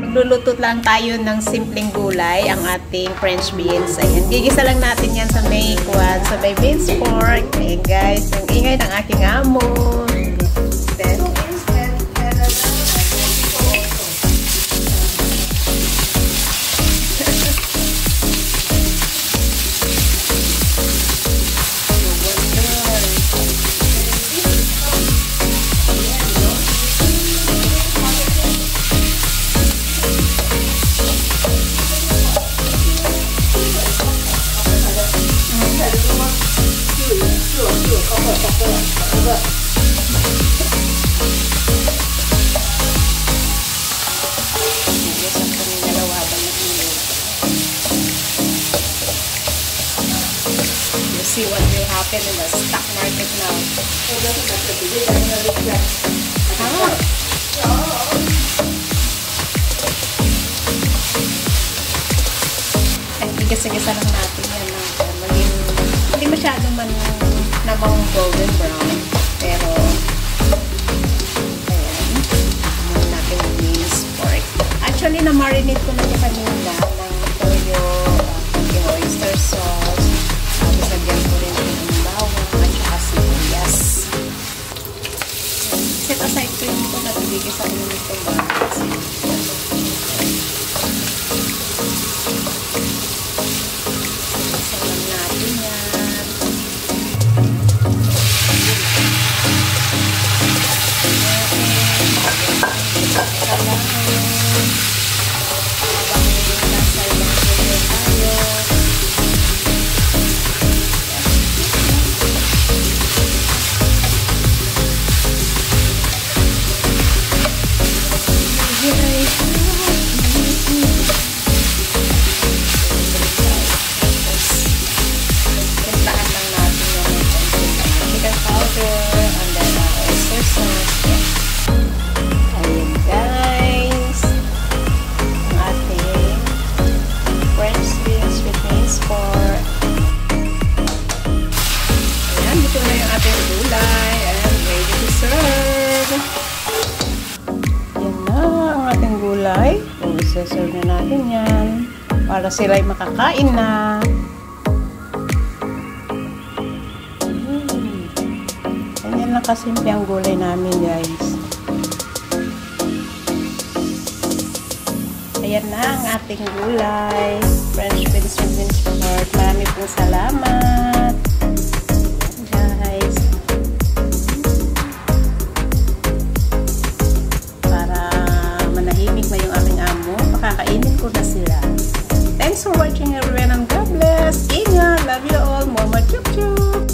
Magluluto lang tayo ng simpleng gulay, ang ating French beans. Ayan, gigisa lang natin yan sa may kwan, sa may beans pork. Ayan guys, yung ingay ng aking amo. Then, see what will happen in the stock market now. Ay, igasa-gasa lang natin yan. Maging, hindi masyadong namang golden brown. Pero, ayan. Muna natin yung minced pork. Actually, na-marinate ko na siya kanina ng toyo, yung oyster sauce. Tapos lagyan ko rin yung bawang at saka sibuyas. Set aside ko yung ito na tubigay sa ulo nito ba? Salang natin yan. Serve na natin yan para sila'y makakain na. Ganyan lang kasimple ang gulay namin guys. Ayan na ang ating gulay, French beans with minced pork. Marami pong salamat guys. Kakainin ko na sila. Thanks for watching everyone and God bless. Ingat. Love you all. Mama chup chup.